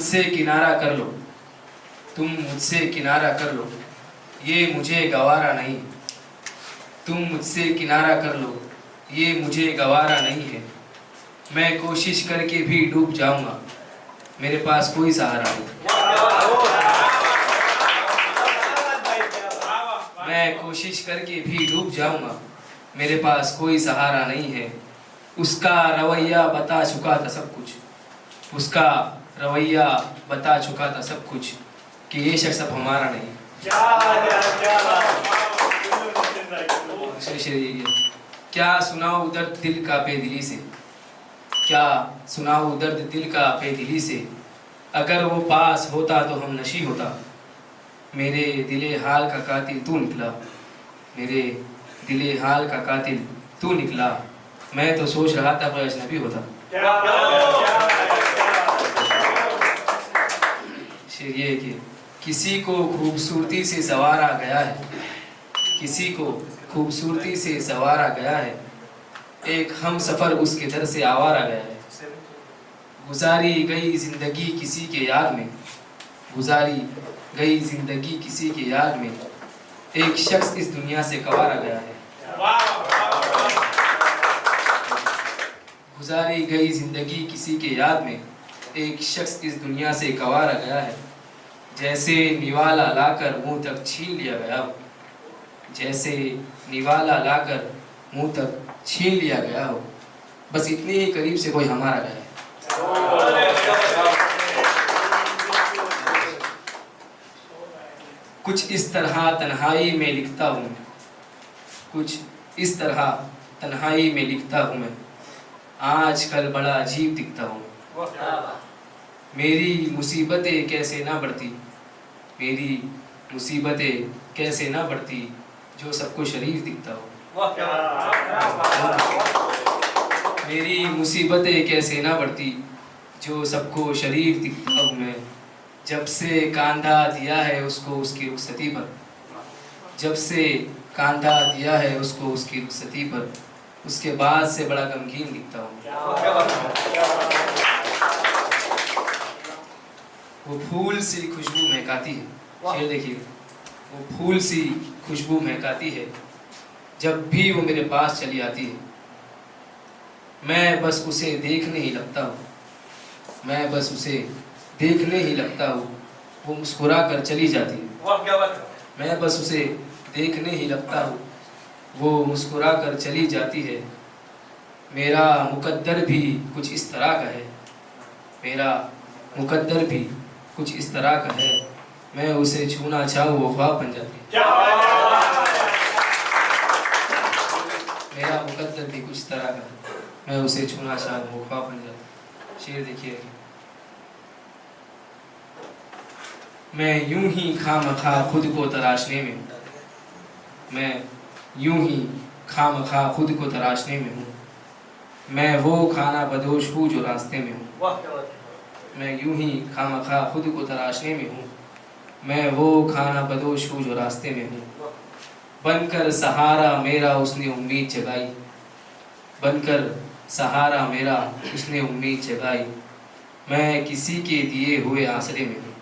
मुझसे किनारा कर लो, तुम मुझसे किनारा कर लो, ये मुझे गवारा नहीं। तुम मुझसे किनारा कर लो, ये मुझे गवारा नहीं है। मैं कोशिश करके भी डूब जाऊंगा, मेरे पास कोई सहारा नहीं। मैं कोशिश करके भी डूब जाऊंगा, मेरे पास कोई सहारा नहीं है। उसका रवैया बता चुका था सब कुछ, उसका रवैया बता चुका था सब कुछ, कि ये शख्स अब हमारा नहीं। क्या सुनाऊं दर्द दिल का बेदिली से, क्या सुनाऊं दर्द दिल का बेदिली से। अगर वो पास होता तो हम नशी होता। मेरे दिले हाल का कातिल तू निकला, मेरे दिले हाल का कातिल तू निकला। मैं तो सोच रहा था कोई अजनबी होता। शेर ये है कि किसी को खूबसूरती से संवारा गया है, किसी को खूबसूरती से संवारा गया है। एक हम सफ़र उसके दर से आवारा गया है। गुजारी गई जिंदगी किसी के याद में, गुजारी गई जिंदगी किसी के याद में। एक शख्स इस दुनिया से कवारा गया है। गुजारी गई जिंदगी किसी के याद में, एक शख्स इस दुनिया से कवारा गया है। जैसे निवाला लाकर मुंह तक छीन लिया गया हो, जैसे निवाला लाकर मुंह तक छीन लिया गया हो। बस इतने ही करीब से कोई हमारा गया है। कुछ इस तरह तन्हाई में लिखता हूँ मैं, कुछ इस तरह तन्हाई में लिखता हूँ मैं। आजकल बड़ा अजीब दिखता हूँ। मेरी मुसीबतें कैसे ना बढ़ती, मेरी मुसीबतें कैसे ना बढ़ती, जो सबको शरीफ दिखता हो। मेरी मुसीबतें कैसे ना बढ़ती, जो सबको शरीफ दिखता हूँ मैं। जब से कांधा दिया है उसको उसकी रुखसती पर, जब से कांधा दिया है उसको उसकी रुखसती पर, उसके बाद से बड़ा गमगीन दिखता हूँ। वो फूल सी खुशबू महकाती है। शेर देखिए, वो फूल सी खुशबू महकाती है। जब भी वो मेरे पास चली आती है, मैं बस उसे देखने ही लगता हूँ, मैं बस उसे देखने ही लगता हूँ। वो मुस्कुरा कर चली जाती है। मैं बस उसे देखने ही लगता हूँ, वो मुस्कुरा कर चली जाती है। मेरा मुकद्दर भी कुछ इस तरह का है, मेरा मुकद्दर भी कुछ इस तरह का है। मैं उसे छूना चाहूँ वो ख्वाब बन जाती है। मेरा मुकद्दर भी कुछ तरह का है, मैं उसे छूना चाहूँ वो ख्वाब बन जाती है। शेर देखिए, मैं यूं ही खामखा खुद को तराशने में, मैं यूं ही खामखा खुद को तराशने में हूँ। मैं वो खाना बदोश हूँ जो रास्ते में हूँ। मैं यूं ही खामखा खुद को तराशने में हूँ। मैं वो खाना बदोश हूँ जो रास्ते में हूँ। बनकर सहारा मेरा उसने उम्मीद जगाई, बनकर सहारा मेरा उसने उम्मीद जगाई। मैं किसी के दिए हुए आसरे में हूँ।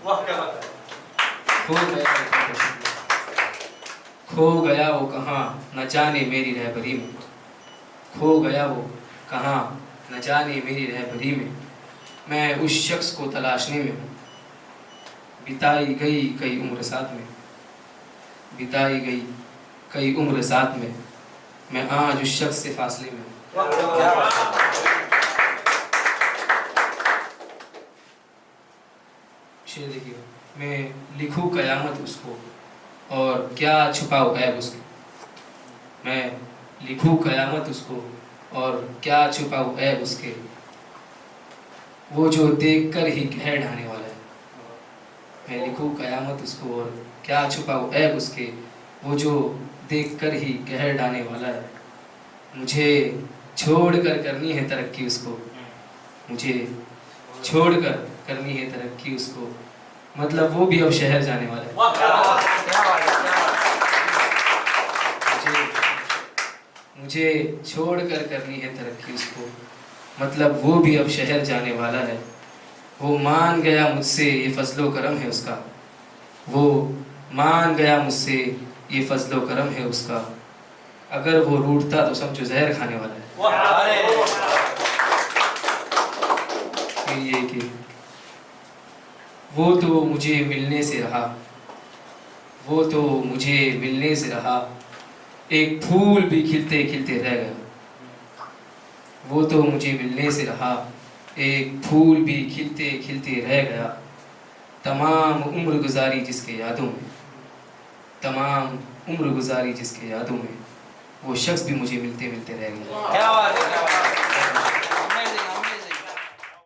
खो गया वो कहाँ न जाने मेरी रहबरी में, खो गया वो कहाँ न जाने मेरी रहबरी में। मैं उस शख्स को तलाशने में हूँ। बिताई गई कई उम्र साथ में, बिताई गई कई उम्र साथ में। मैं आज उस शख्स से फासले में हूँ। शेर देखिए, मैं लिखूं कयामत उसको और क्या छुपाऊं ऐब उसके। मैं लिखूं कयामत उसको और क्या छुपाऊं ऐब उसके। वो जो देखकर ही कह ढाने वाला है। मैं लिखूं कयामत उसको और क्या छुपाऊं ऐब उसके। वो जो देखकर ही कह ढाने वाला है। मुझे छोड़कर करनी है तरक्की उसको, मुझे छोड़कर करनी है तरक्की उसको। मतलब वो भी अब शहर जाने वाला है। मुझे छोड़कर करनी है तरक्की उसको, मतलब वो भी अब शहर जाने वाला है। वो मान गया मुझसे ये फजलो करम है उसका, वो मान गया मुझसे ये फजलो करम है उसका, अगर वो रूठता तो समझो जहर खाने वाला है। फिर ये कि वो तो मुझे मिलने से रहा, वो तो मुझे मिलने से रहा, एक फूल भी खिलते खिलते रह गया। वो तो मुझे मिलने से रहा, एक फूल भी खिलते खिलते रह गया। तमाम उम्र गुजारी जिसके यादों में, तमाम उम्र गुजारी जिसके यादों में, वो शख्स भी मुझे मिलते मिलते रह गया। क्या बात है, क्या बात है।